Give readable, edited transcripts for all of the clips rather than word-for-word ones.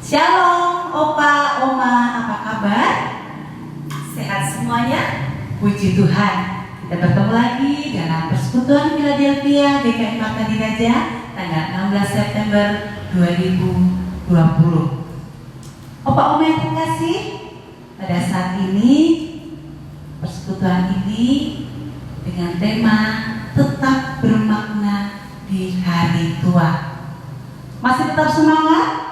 Shalom, Opa, Oma, apa kabar? Sehat semuanya? Puji Tuhan, kita bertemu lagi dalam Persekutuan Philadelphia GKI Marta Diraja tanggal 16 September 2020. Opa, Oma yang terkasih, pada saat ini persekutuan ini dengan tema tetap bermakna di hari tua. Masih tetap semangat?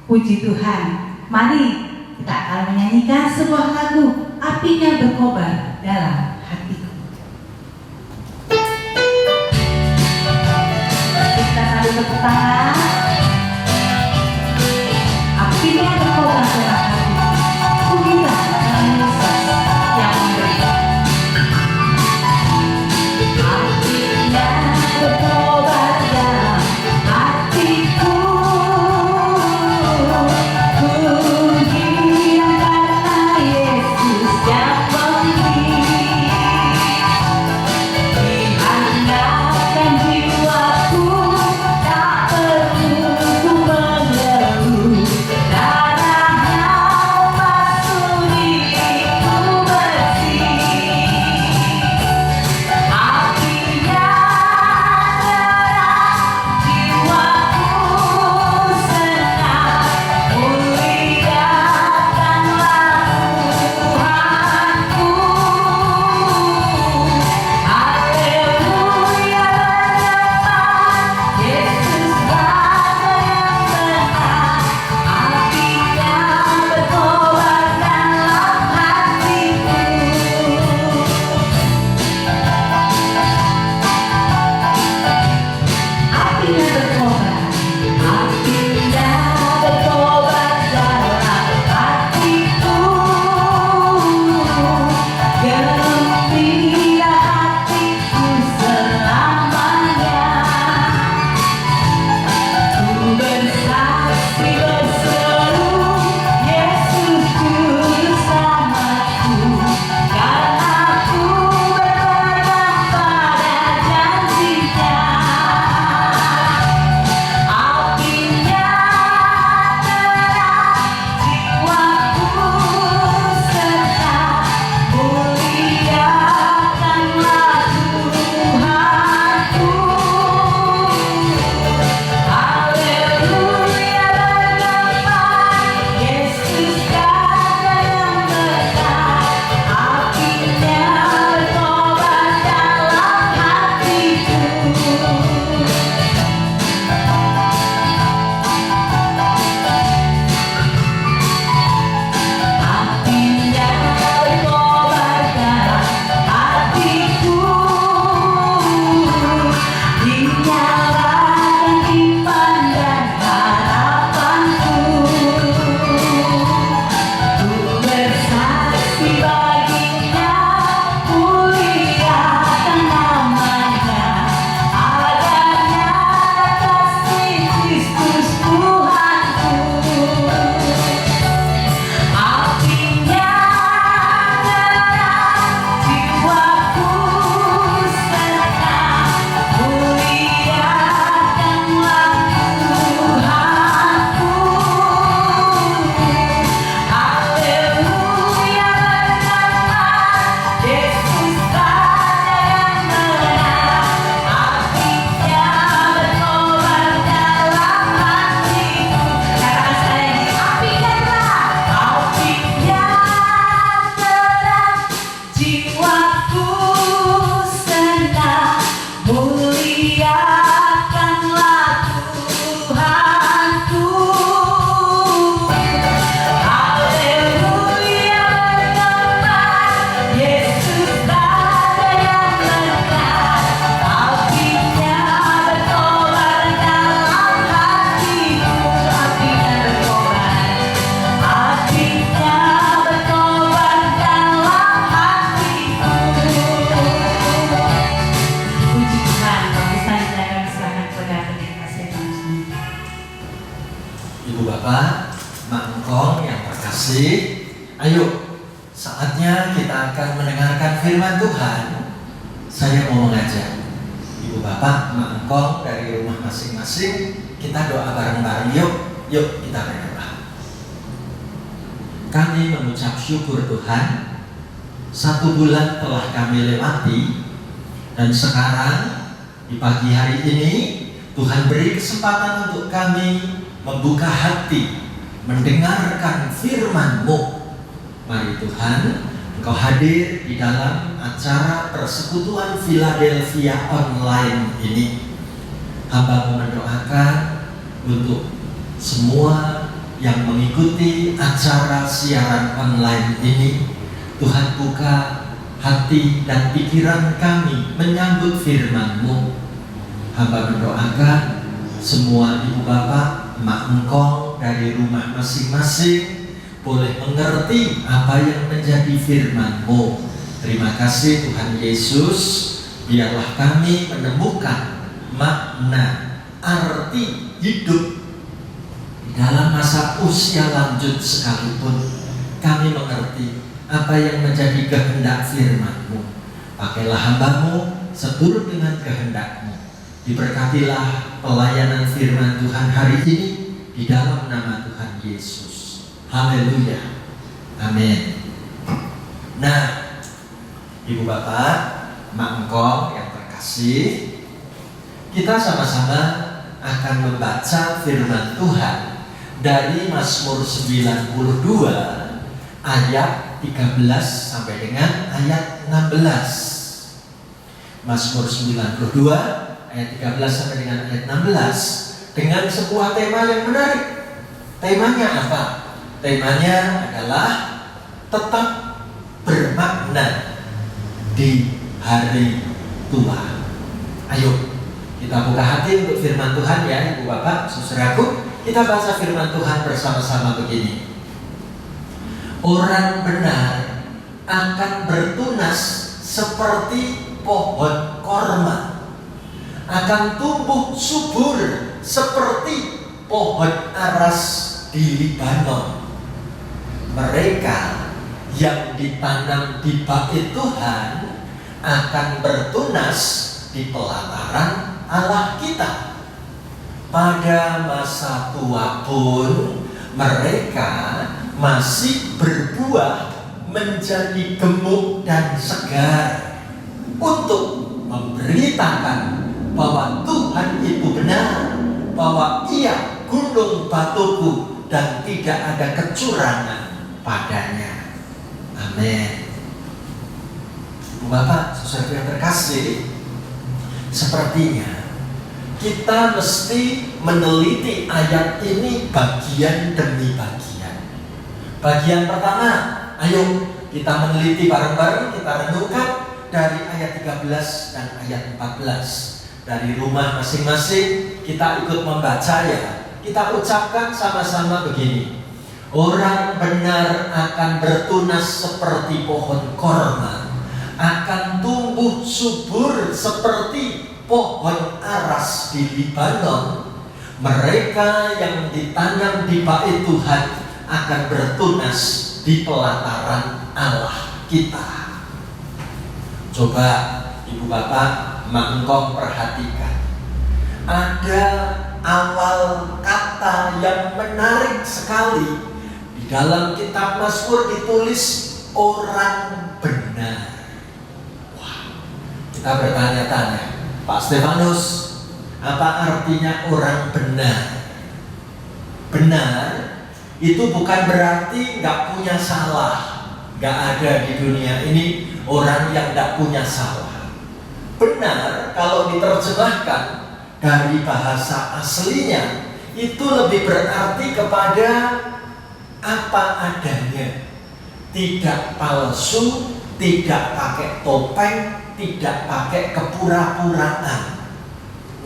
Puji Tuhan. Mari kita akan menyanyikan sebuah lagu Apinya Berkobar Dalam Hatiku. Kita sambil tepuk tangan. Apinya berkobar dalam hatiku. Pujilah Tuhan Yesus yang memberi. Apinya berkobar dalam hatiku. Ayo, saatnya kita akan mendengarkan firman Tuhan. Saya mau mengajak Ibu Bapak, Mak Engkong dari rumah masing-masing. Kita doa bareng-bareng, yuk kita berdoa. kami mengucap syukur Tuhan, 1 bulan telah kami lewati, dan sekarang di pagi hari ini Tuhan beri kesempatan untuk kami membuka hati, mendengarkan firman-Mu. Mari Tuhan, Engkau hadir di dalam acara persekutuan Philadelphia online ini. Hamba mendoakan untuk semua yang mengikuti acara siaran online ini, Tuhan buka hati dan pikiran kami menyambut firman-Mu. Hamba mendoakan semua ibu bapak, emak engkong dari rumah masing-masing boleh mengerti apa yang menjadi firman-Mu. Terima kasih Tuhan Yesus, biarlah kami menemukan makna, arti hidup dalam masa usia lanjut sekalipun. Kami mengerti apa yang menjadi kehendak firman-Mu. Pakailah hamba-Mu seturut dengan kehendak-Mu. Diberkatilah pelayanan firman Tuhan hari ini di dalam nama Tuhan Yesus. Haleluya. Amin. Nah, ibu bapak, mak engkong yang terkasih, kita sama-sama akan membaca firman Tuhan dari Mazmur 92 ayat 13 sampai dengan ayat 16. Mazmur 92 ayat 13 sampai dengan ayat 16 dengan sebuah tema yang menarik. Temanya apa? Temanya adalah tetap bermakna di hari tua. Ayo kita buka hati untuk firman Tuhan ya ibu bapak, saudaraku. Kita baca firman Tuhan bersama-sama begini. Orang benar akan bertunas seperti pohon korma, akan tumbuh subur seperti pohon aras di Libanon. Mereka yang ditanam di bait Tuhan akan bertunas di pelataran Allah kita. Pada masa tua pun mereka masih berbuah menjadi gemuk dan segar untuk memberitakan bahwa Tuhan itu benar, bahwa Ia gunung batuku dan tidak ada kecurangan padanya. Amin. Ibu bapak, saudara yang terkasih, sepertinya kita mesti meneliti ayat ini bagian demi bagian. Bagian pertama, ayo kita meneliti bareng-bareng, kita renungkan dari ayat 13 dan ayat 14. Dari rumah masing-masing kita ikut membaca ya. Kita ucapkan sama-sama begini. Orang benar akan bertunas seperti pohon korma, akan tumbuh subur seperti pohon aras di Libanon. Mereka yang ditanam di bait Tuhan akan bertunas di pelataran Allah kita. Coba ibu bapak, mak engkong perhatikan. Ada awal kata yang menarik sekali. Di dalam kitab Mazmur ditulis orang benar. Wah, kita bertanya-tanya, Pak Stefanus, apa artinya orang benar? Benar itu bukan berarti nggak punya salah. Nggak ada di dunia ini orang yang nggak punya salah. Benar kalau diterjemahkan dari bahasa aslinya itu lebih berarti kepada apa adanya, tidak palsu, tidak pakai topeng, tidak pakai kepura-puraan.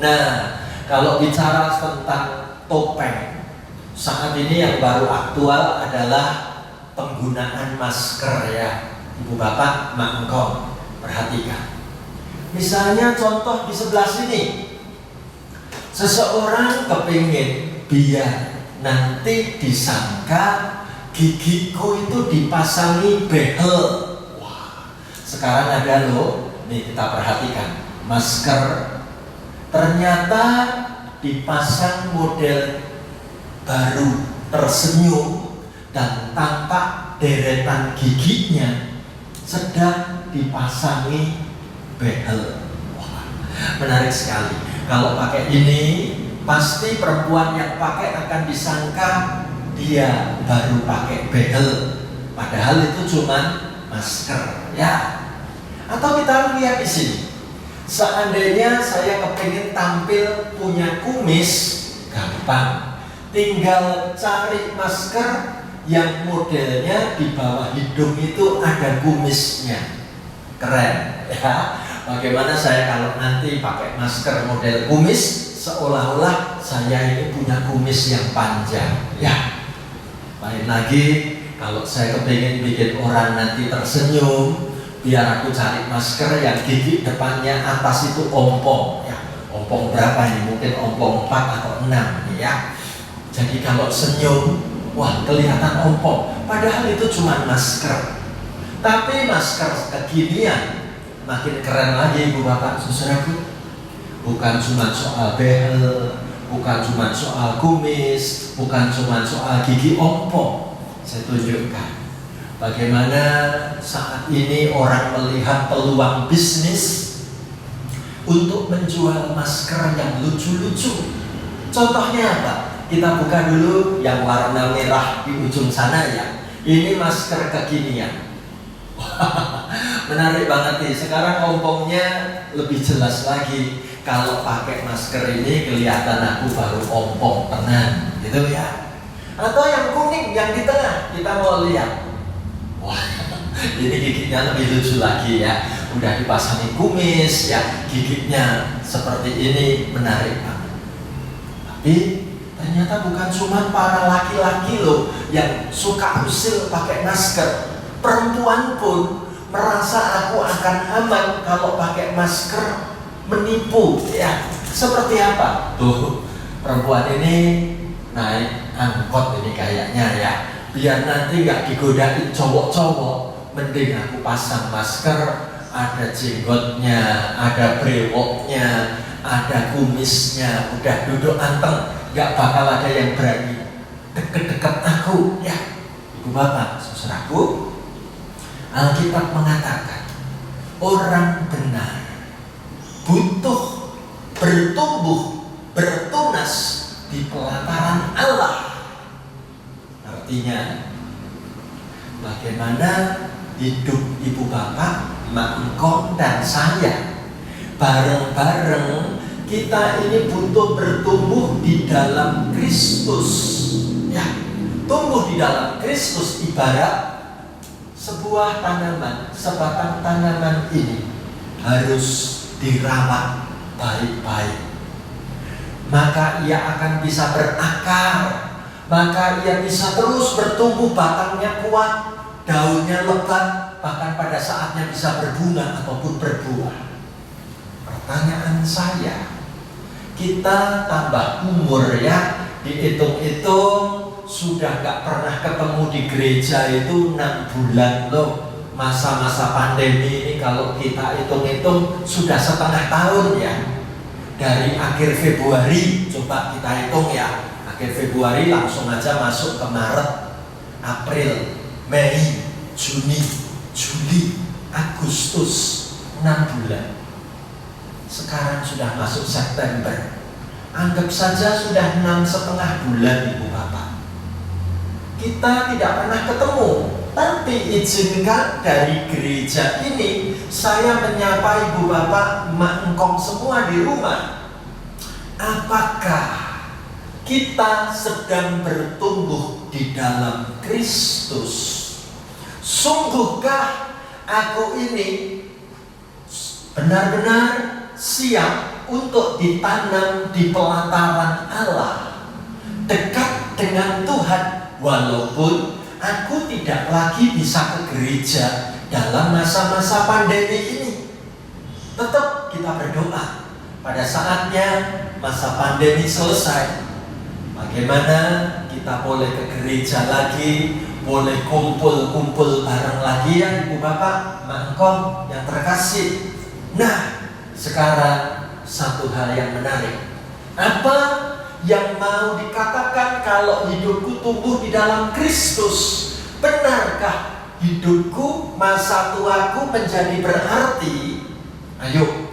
Nah, kalau bicara tentang topeng, saat ini yang baru aktual adalah penggunaan masker ya, ibu bapak, mak engkong, perhatikan. Misalnya contoh di sebelah sini, seseorang kepingin biar nanti disangka gigiku itu dipasangi behel. Wah, sekarang ada loh, nih kita perhatikan, masker ternyata dipasang model baru, tersenyum, dan tampak deretan giginya sedang dipasangi behel. Wah, menarik sekali. Kalau pakai ini, pasti perempuan yang pakai akan disangka dia baru pakai behel, padahal itu cuma masker, ya. Atau kita lihat di sini, seandainya saya kepingin tampil punya kumis, gampang, tinggal cari masker yang modelnya di bawah hidung itu ada kumisnya, keren, ya. Bagaimana saya kalau nanti pakai masker model kumis, seolah-olah saya ini punya kumis yang panjang, ya. Lain lagi, kalau saya kepingin bikin orang nanti tersenyum, biar aku cari masker yang gigi depannya atas itu ompong, ya. Ompong berapa ini? Mungkin ompong 4 atau 6, ya. Jadi kalau senyum, wah kelihatan ompong, padahal itu cuma masker. Tapi masker kekinian makin keren lagi, Ibu Bapak Saudaraku. Bukan cuma soal behel, bukan cuma soal kumis, bukan cuma soal gigi ompong. Saya tunjukkan bagaimana saat ini orang melihat peluang bisnis untuk menjual masker yang lucu-lucu. Contohnya apa? Kita buka dulu yang warna merah di ujung sana, ya. Ini masker kekinian. Menarik banget nih. Sekarang ompongnya lebih jelas lagi. Kalau pakai masker ini kelihatan aku baru ompong tenan, gitu ya. Atau yang kuning, yang di tengah, kita mau lihat. Wah, ini giginya lebih lucu lagi, ya. Udah dipasangi kumis, ya. Giginya seperti ini, menarik banget. Tapi ternyata bukan cuma para laki-laki loh yang suka usil pakai masker. Perempuan pun merasa aku akan aman kalau pakai masker, menipu, ya. Seperti apa? Tuh, perempuan ini naik angkot ini kayaknya, ya. Biar nanti nggak digodain cowok-cowok, mending aku pasang masker, ada jenggotnya, ada brewoknya, ada kumisnya, udah duduk anteng, nggak bakal ada yang berani deket-deket aku, ya. Ibu Bapak, saudaraku, Alkitab mengatakan orang benar butuh bertumbuh, bertunas di pelataran Allah. Artinya, bagaimana hidup Ibu Bapak, Mak Engkong, dan saya bareng-bareng kita ini butuh bertumbuh di dalam Kristus, ya. Tumbuh di dalam Kristus ibarat sebuah tanaman, sebatang tanaman ini harus dirawat baik-baik. Maka ia akan bisa berakar, maka ia bisa terus bertumbuh, batangnya kuat, daunnya lebat, bahkan pada saatnya bisa berbunga ataupun berbuah. Pertanyaan saya, kita tambah umur, ya, dihitung-hitung sudah gak pernah ketemu di gereja itu 6 bulan loh. Masa-masa pandemi ini kalau kita hitung-hitung sudah setengah tahun, ya. Dari akhir Februari, coba kita hitung, ya. Akhir Februari langsung aja masuk ke Maret, April, Mei, Juni, Juli, Agustus, 6 bulan. Sekarang sudah masuk September. Anggap saja sudah 6,5 bulan, Ibu Bapak. Kita tidak pernah ketemu, tapi izinkan dari gereja ini saya menyapa Ibu Bapak, Mak Engkong semua di rumah. Apakah kita sedang bertumbuh di dalam Kristus? Sungguhkah aku ini benar-benar siap untuk ditanam di pelataran Allah, dekat dengan Tuhan? Walaupun aku tidak lagi bisa ke gereja dalam masa-masa pandemi ini, tetap kita berdoa. Pada saatnya masa pandemi selesai, bagaimana kita boleh ke gereja lagi, boleh kumpul-kumpul bareng lagi, ya Ibu Bapak, Mak Engkong yang terkasih. Nah, sekarang satu hal yang menarik. Apa yang mau dikatakan kalau hidupku tumbuh di dalam Kristus? Benarkah hidupku, masa tuaku menjadi berarti? Ayo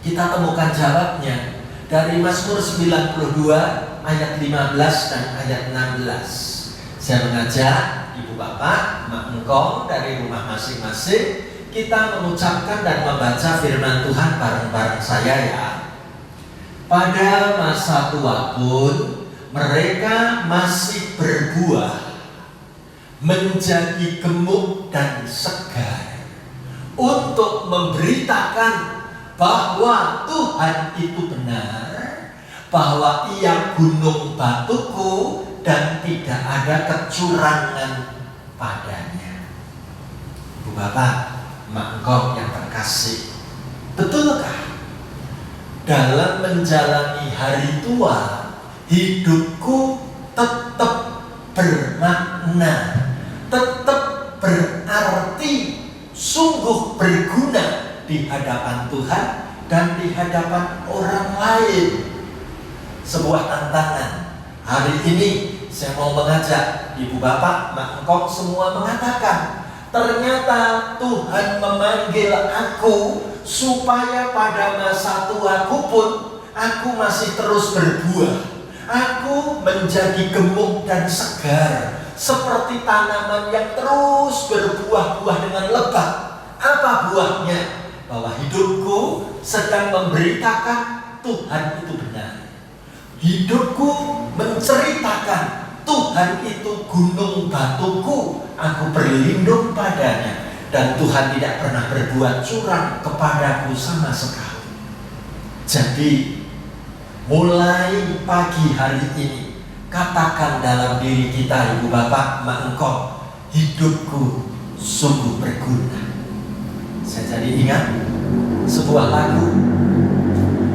kita temukan jawabnya dari Mazmur 92 ayat 15 dan ayat 16. Saya mengajak ibu bapak, mak engkong dari rumah masing-masing, kita mengucapkan dan membaca firman Tuhan bareng-bareng saya ya. Pada masa tua pun mereka masih berbuah, menjadi gemuk dan segar, untuk memberitakan bahwa Tuhan itu benar, bahwa Ia gunung batuku dan tidak ada kecurangan padanya. Ibu bapak, mak engkau yang terkasih, betulkah dalam menjalani hari tua hidupku tetap bermakna, tetap berarti, sungguh berguna di hadapan Tuhan dan di hadapan orang lain? Sebuah tantangan. Hari ini saya mau mengajak ibu bapak, mak engkau semua mengatakan, ternyata Tuhan memanggil aku supaya pada masa tuaku pun aku masih terus berbuah. Aku menjadi gemuk dan segar, seperti tanaman yang terus berbuah-buah dengan lebat. Apa buahnya? Bahwa hidupku sedang memberitakan Tuhan itu benar. Hidupku menceritakan Tuhan itu gunung batuku, aku berlindung padanya, dan Tuhan tidak pernah berbuat curang kepadaku sama sekali. Jadi mulai pagi hari ini, katakan dalam diri kita, ibu bapak, mak engkau, hidupku sungguh berguna. Saya jadi ingat sebuah lagu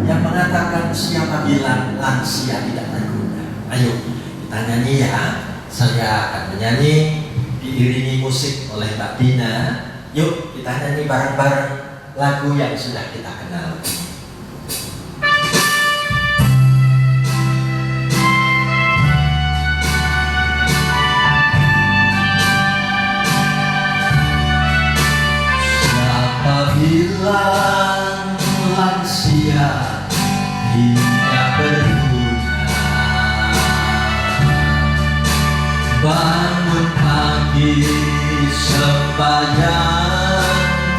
yang mengatakan, siapa bilang lansia tidak berguna. Ayo kita nyanyi ya. Saya akan menyanyi diiringi musik oleh Mbak Dina. Yuk kita nyanyi bareng-bareng lagu yang sudah kita kenal. Siapa bilang lansia tidak berguna? Bangun pagi sembahyang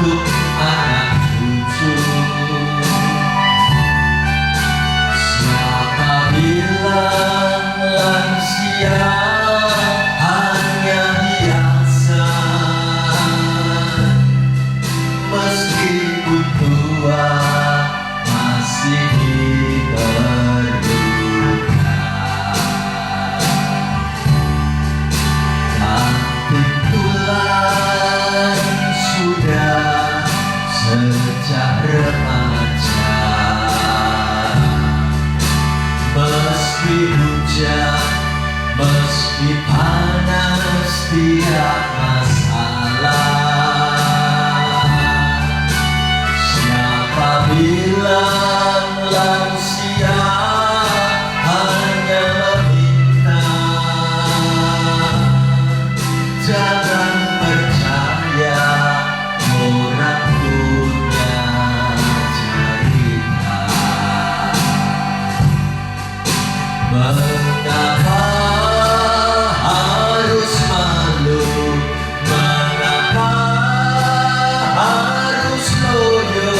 untuk anak cucu. Siapa bilang lansia hanya biasa? Meskipun tua masih berduka. Lantik tulang sudah sejak remaja. Meski hujan, meski panas, tiap masalah. Siapa bilang lansia hanya meminta? Jangan percaya orang punya cerita. Mengapa harus malu? Mengapa harus loyo?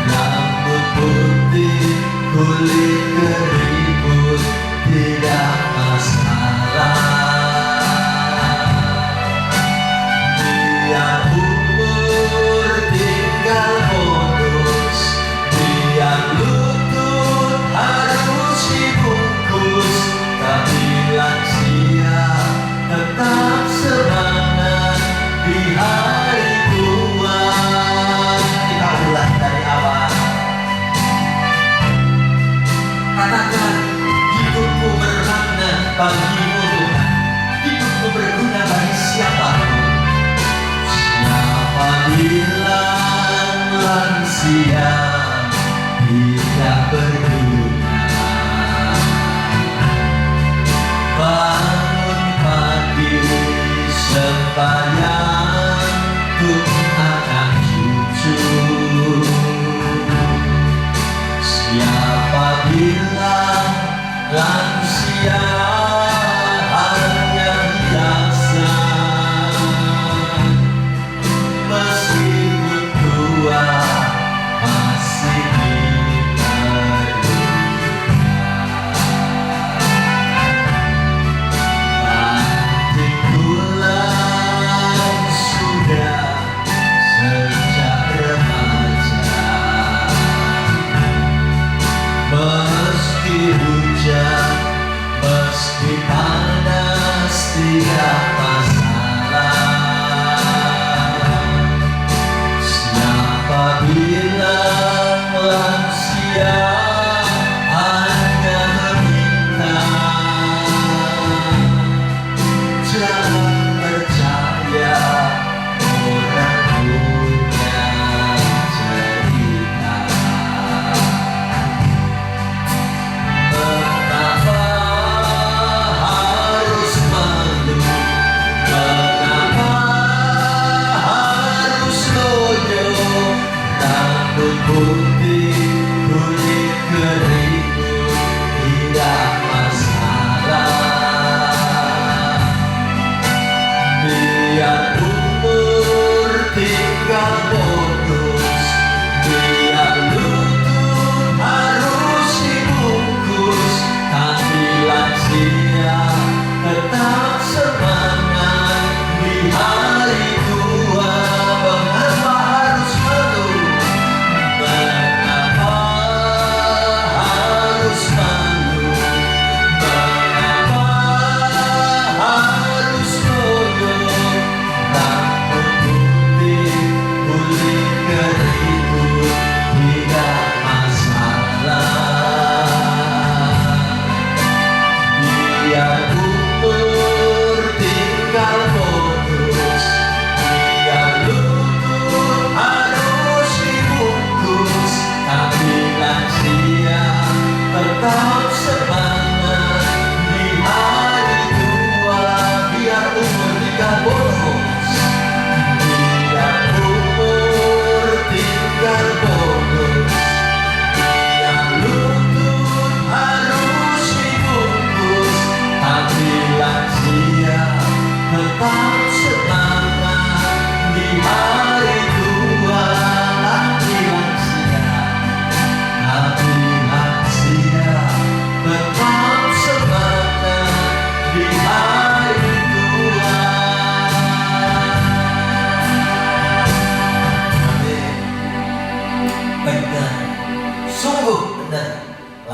Rambutmu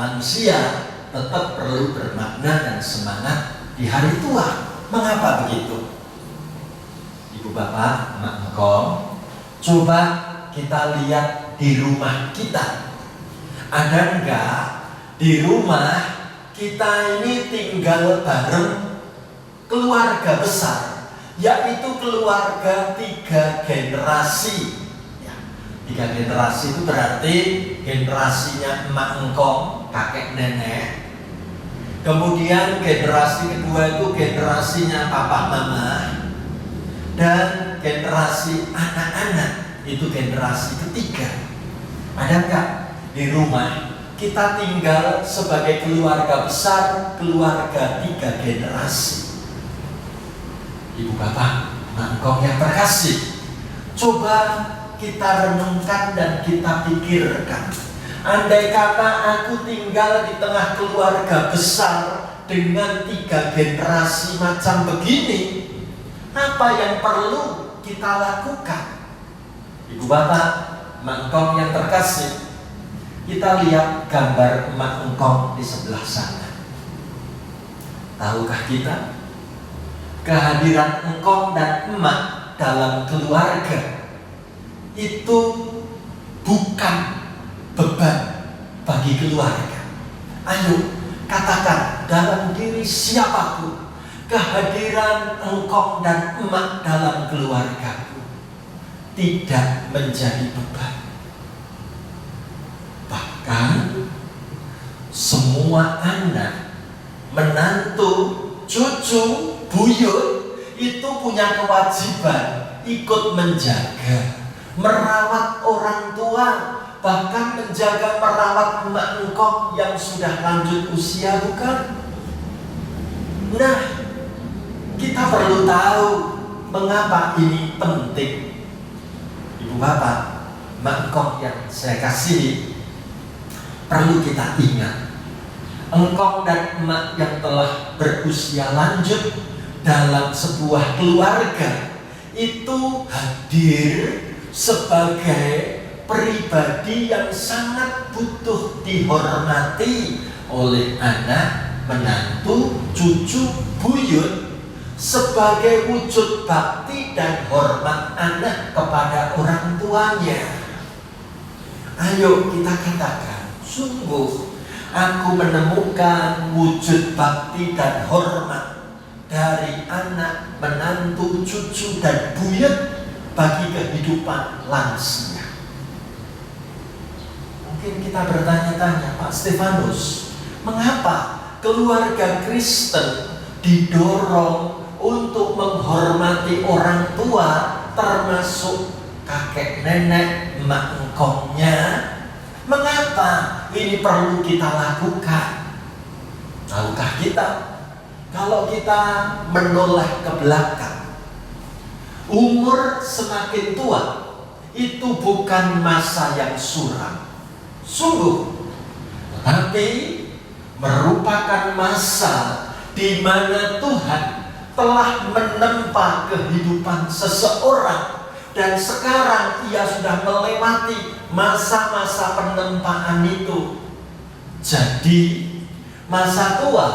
manusia tetap perlu bermakna dan semangat di hari tua. Mengapa begitu? Ibu bapak, mak engkong, coba kita lihat di rumah kita. Ada enggak di rumah kita ini tinggal bareng keluarga besar, yaitu keluarga 3 generasi. Ya, 3 generasi itu berarti generasinya emak engkong, kakek nenek. Kemudian generasi kedua itu generasinya papa mama. Dan generasi anak-anak itu generasi ketiga. Ada enggak di rumah kita tinggal sebagai keluarga besar, keluarga 3 generasi? Ibu bapak, mangkok yang terkasih, coba kita renungkan dan kita pikirkan. Andai kata aku tinggal di tengah keluarga besar dengan 3 generasi macam begini, apa yang perlu kita lakukan? Ibu bapak, mak engkong yang terkasih, kita lihat gambar mak engkong di sebelah sana. Tahukah kita kehadiran engkong dan emak dalam keluarga itu bukan beban bagi keluarga? Ayo katakan dalam diri siapapun, kehadiran engkong dan emak dalam keluargaku tidak menjadi beban. Bahkan semua anak, menantu, cucu, buyut itu punya kewajiban ikut menjaga, merawat orang tua, bahkan menjaga merawat emak engkong yang sudah lanjut usia, bukan? Nah, kita perlu tahu mengapa ini penting. Ibu bapak, mak engkong yang saya kasihi, perlu kita ingat, engkong dan emak yang telah berusia lanjut dalam sebuah keluarga itu hadir sebagai pribadi yang sangat butuh dihormati oleh anak, menantu, cucu, buyut, sebagai wujud bakti dan hormat anak kepada orang tuanya. Ayo kita katakan, sungguh aku menemukan wujud bakti dan hormat dari anak, menantu, cucu, dan buyut bagi kehidupan lansia. Mungkin kita bertanya-tanya, Pak Stefanus, mengapa keluarga Kristen didorong untuk menghormati orang tua, termasuk kakek nenek, emak engkongnya? Mengapa ini perlu kita lakukan? Tahukah kita, kalau kita menoleh ke belakang, umur semakin tua itu bukan masa yang suram, sungguh, tetapi merupakan masa di mana Tuhan telah menempa kehidupan seseorang, dan sekarang ia sudah melewati masa-masa penempaan itu. Jadi masa tua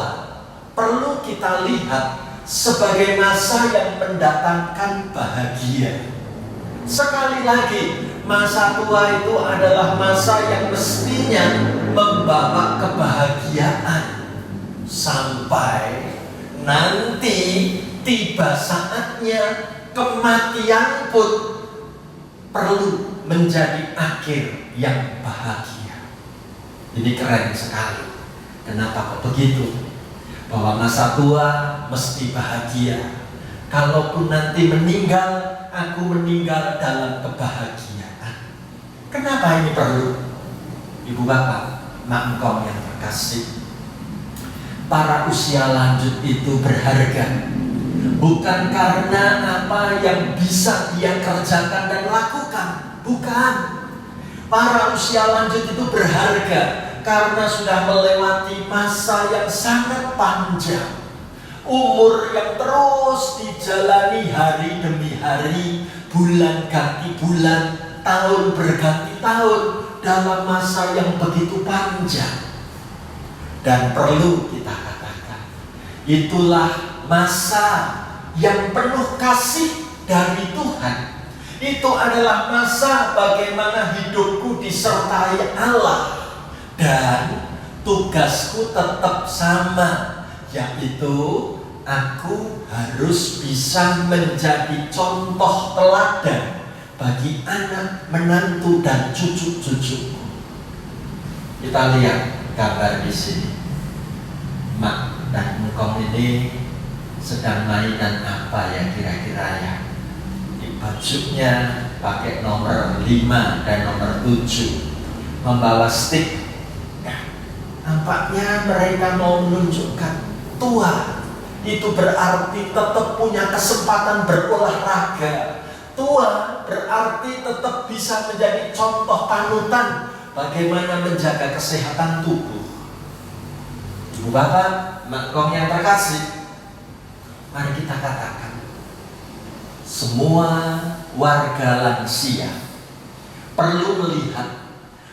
perlu kita lihat sebagai masa yang mendatangkan bahagia. Sekali lagi, masa tua itu adalah masa yang mestinya membawa kebahagiaan, sampai nanti tiba saatnya kematian pun perlu menjadi akhir yang bahagia. Ini keren sekali. Kenapa kok begitu? Bahwa masa tua mesti bahagia. Kalaupun nanti meninggal, aku meninggal dalam kebahagiaan. Kenapa ini perlu? Ibu bapak, mak engkong yang terkasih, para usia lanjut itu berharga, bukan karena apa yang bisa dia kerjakan dan lakukan, bukan. Para usia lanjut itu berharga karena sudah melewati masa yang sangat panjang, umur yang terus dijalani hari demi hari, bulan ganti bulan, tahun berganti tahun, dalam masa yang begitu panjang. Dan perlu kita katakan, itulah masa yang penuh kasih dari Tuhan. Itu adalah masa bagaimana hidupku disertai Allah. Dan tugasku tetap sama, yaitu aku harus bisa menjadi contoh teladan bagi anak, menantu, dan cucu-cucuku. Kita lihat gambar di sini. Mak dan engkong ini sedang mainan apa ya kira-kira ya? Di bajunya pakai nomor 5 dan nomor 7, membawa stick. Nampaknya mereka mau menunjukkan tua itu berarti tetap punya kesempatan berolahraga. Tua berarti tetap bisa menjadi contoh panutan bagaimana menjaga kesehatan tubuh. Ibu bapak, makong yang terkasih, mari kita katakan, semua warga lansia perlu melihat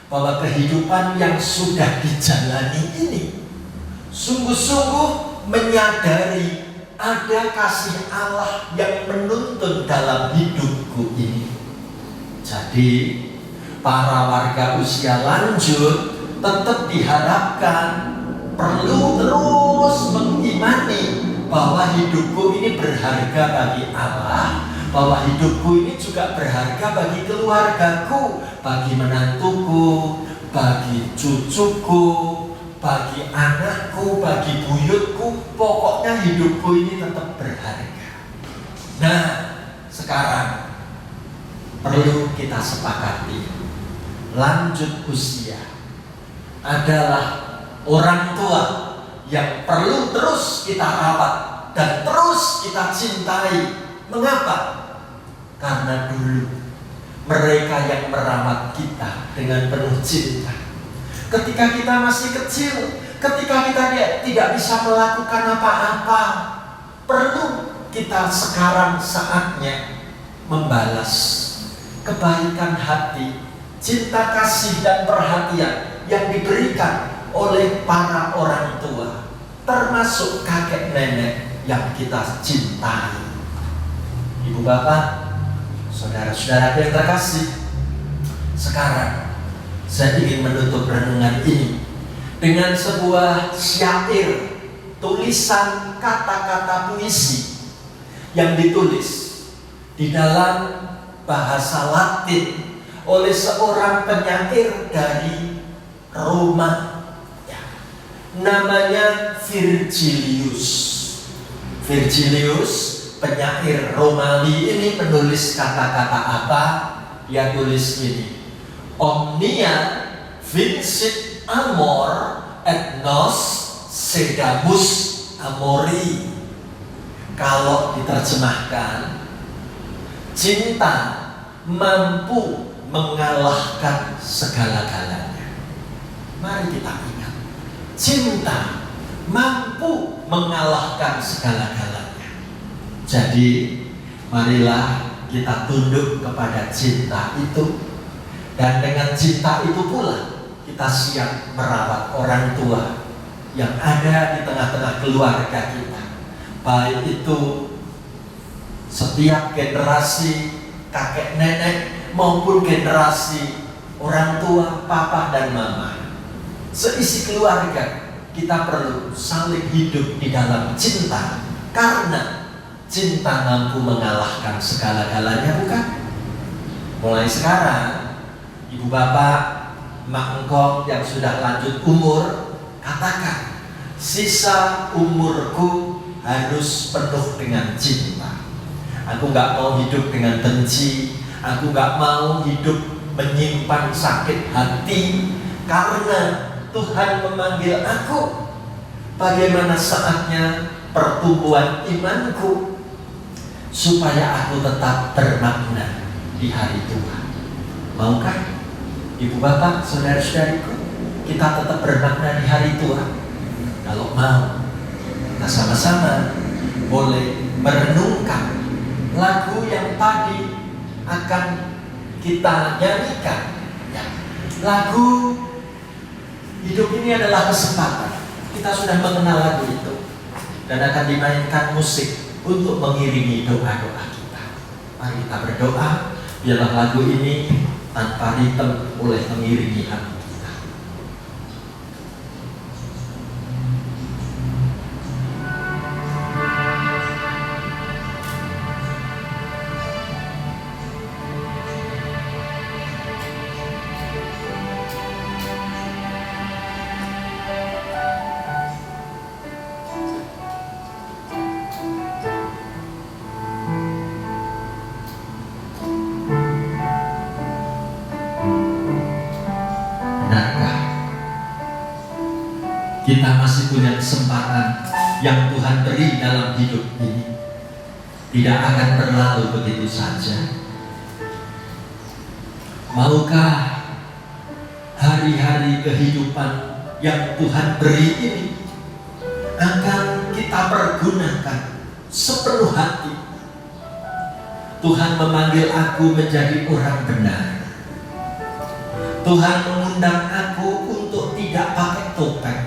bahwa kehidupan yang sudah dijalani ini sungguh-sungguh menyadari ada kasih Allah yang menuntun dalam hidupku ini. Jadi para warga usia lanjut tetap diharapkan perlu terus mengimani bahwa hidupku ini berharga bagi Allah, bahwa hidupku ini juga berharga bagi keluargaku, bagi menantuku, bagi cucuku, bagi anakku, bagi buyutku. Pokoknya hidupku ini tetap berharga. Nah, sekarang perlu kita sepakati, lanjut usia adalah orang tua yang perlu terus kita rawat dan terus kita cintai. Mengapa? Karena dulu mereka yang merawat kita dengan penuh cinta. Ketika kita masih kecil, ketika kita tidak bisa melakukan apa-apa, perlu kita sekarang saatnya membalas kebaikan hati, cinta kasih dan perhatian yang diberikan oleh para orang tua, termasuk kakek nenek yang kita cintai. Ibu bapak, saudara-saudara yang terkasih, sekarang saya ingin menutup renungan ini dengan sebuah syair, tulisan kata-kata puisi yang ditulis di dalam bahasa Latin oleh seorang penyair dari Roma, ya, namanya Virgilius. Virgilius, penyair Romawi ini menulis kata-kata apa? Dia tulis ini: Omnia vincit amor et nos sedamus amori. Kalau diterjemahkan, cinta mampu mengalahkan segala-galanya. Mari kita ingat, cinta mampu mengalahkan segala-galanya. Jadi marilah kita tunduk kepada cinta itu, dan dengan cinta itu pula kita siap merawat orang tua yang ada di tengah-tengah keluarga kita, baik itu setiap generasi kakek nenek maupun generasi orang tua, papa dan mama. Seisi keluarga kita perlu saling hidup di dalam cinta, karena cinta mampu mengalahkan segala-galanya, bukan? Mulai sekarang, ibu bapak, mak engkong yang sudah lanjut umur, katakan, sisa umurku harus penuh dengan cinta. Aku gak mau hidup dengan benci, aku gak mau hidup menyimpan sakit hati, karena Tuhan memanggil aku. Bagaimana saatnya pertumbuhan imanku supaya aku tetap bermakna di hari tua? Maukah ibu bapak, saudara-saudariku, kita tetap bermakna di hari tua? Kalau mau, kita sama-sama boleh merenungkan lagu yang tadi akan kita nyanyikan, ya. Lagu hidup ini adalah kesempatan kita sudah mengenal lagu itu dan akan dimainkan musik untuk mengiringi doa-doa kita. Mari kita berdoa, biarlah lagu ini tanpa ritme boleh mengiringi hati kita. Benarkah kita masih punya kesempatan yang Tuhan beri dalam hidup ini tidak akan berlalu begitu saja? Maukah hari-hari kehidupan yang Tuhan beri ini akan kita pergunakan sepenuh hati? Tuhan memanggil aku menjadi orang benar. Tuhan mengundang aku untuk tidak pakai topeng.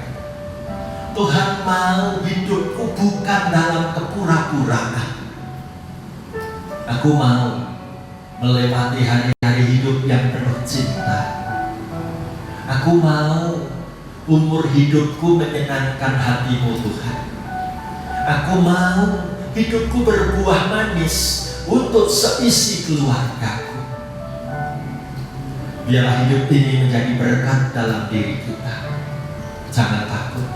Tuhan mau hidupku bukan dalam kepura-puraan. Aku mau melewati hari-hari hidup yang penuh cinta. Aku mau umur hidupku menyenangkan hati-Mu Tuhan. Aku mau hidupku berbuah manis untuk seisi keluargaku. Biarlah hidup ini menjadi berkat dalam diri kita. Jangan takut,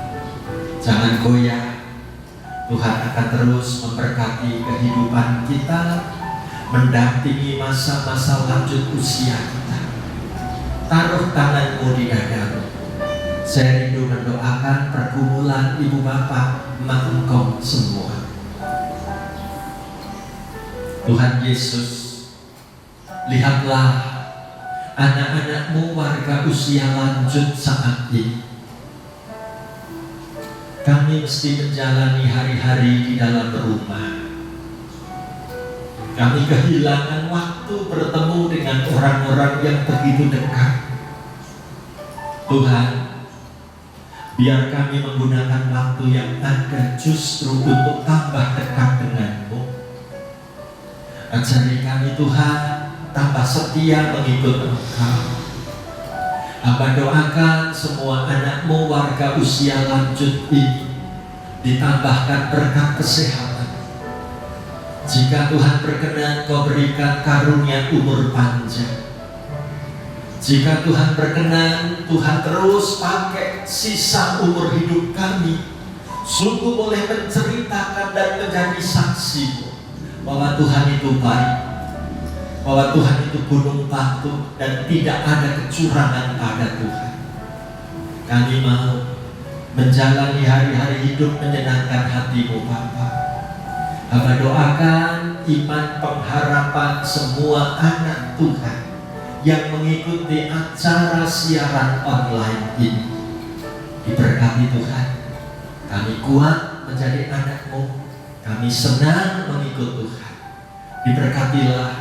jangan goyah. Tuhan akan terus memberkati kehidupan kita, mendampingi masa-masa lanjut usia kita. Taruh tanganmu di dadamu. Saya rindu mendoakan pergumulan ibu bapak, emak engkau semua. Tuhan Yesus, lihatlah anak-anak-Mu warga usia lanjut saat ini. Kami mesti menjalani hari-hari di dalam rumah. Kami kehilangan waktu bertemu dengan orang-orang yang begitu dekat. Tuhan, biar kami menggunakan waktu yang ada justru untuk tambah dekat dengan-Mu. Ajari kami Tuhan, tambah setia mengikut Engkau. Hamba doakan semua anak-Mu warga usia lanjut ini ditambahkan berkat kesehatan. Jika Tuhan berkenan, Kau berikan karunia umur panjang. Jika Tuhan berkenan, Tuhan terus pakai sisa umur hidup kami sungguh boleh menceritakan dan menjadi saksi bahwa Tuhan itu baik, bahwa Tuhan itu gunung batu dan tidak ada kecurangan pada Tuhan. Kami mau menjalani hari-hari hidup menyenangkan hati-Mu Bapa. Hamba doakan iman pengharapan semua anak Tuhan yang mengikuti acara siaran online ini. Diberkati Tuhan. Kami kuat menjadi anak-Mu. Kami senang mengikut Tuhan. Diberkatilah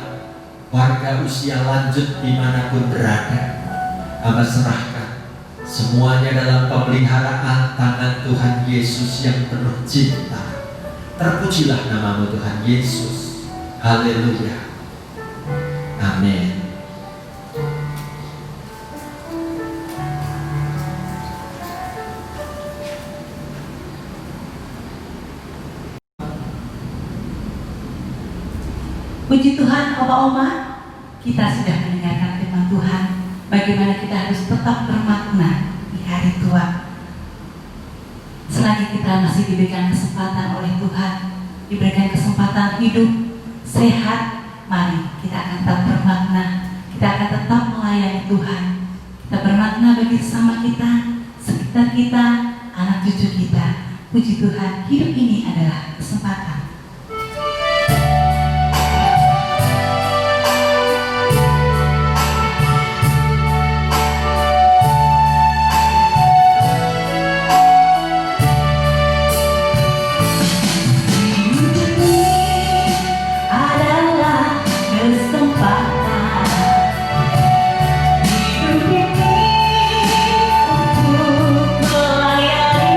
warga usia lanjut dimanapun berada. Hamba serahkan semuanya dalam pemeliharaan tangan Tuhan Yesus yang penuh cinta. Terpujilah nama-Mu Tuhan Yesus. Haleluya. Amin. Puji Tuhan, Oma-oma, kita sudah mendengarkan firman Tuhan. Bagaimana kita harus tetap bermakna di hari tua. Selagi kita masih diberikan kesempatan oleh Tuhan, diberikan kesempatan hidup sehat, mari kita akan tetap bermakna. Kita akan tetap melayani Tuhan. Kita bermakna bagi sesama kita, sekitar kita, anak cucu kita. Puji Tuhan, hidup ini adalah kesempatan. Hidup ini untuk melayani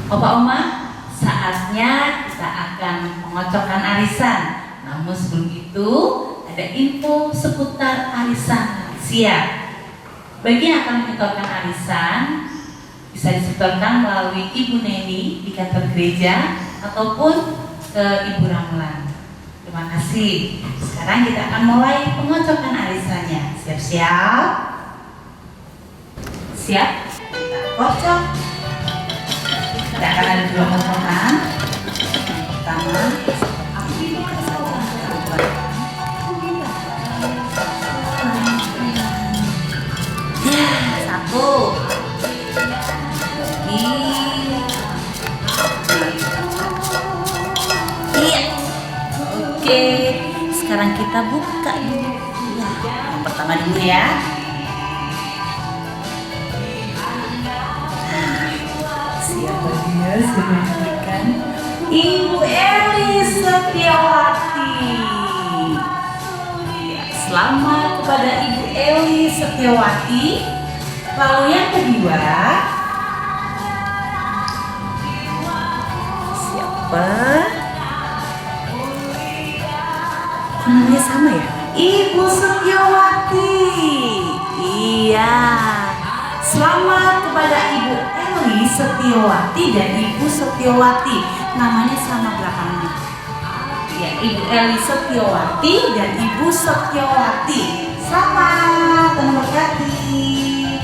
Opa Oma, saatnya kita akan mengocokkan arisan. Namun sebelum itu ada info seputar arisan siap. Bagi yang akan menyetorkan arisan bisa disetorkan melalui Ibu Neni di kantor gereja ataupun ke Ibu Ramulan. Terima kasih. Sekarang kita akan mulai pengocokan arisannya. Siap-siap. Siap. Kita kocok. Kita akan ada 2 potongan. Yang pertama, aku buka saja. Ya, 1. Iya. Oke, sekarang kita buka dulu. Ya, yang pertama dulu ya. Siapa dia? Siapa yang diberikan? Ibu Eli Setiawati. Ya, selamat kepada Ibu Eli Setiawati. Lalu yang kedua, siapa? Namanya sama ya? Ibu Setiawati. Iya. Selamat kepada Ibu Eli Setiawati dan Ibu Setiawati. Namanya sama belakangnya. Ya, Ibu Eli Setiawati dan Ibu Setiawati. Selamat, Tuhan memberkati.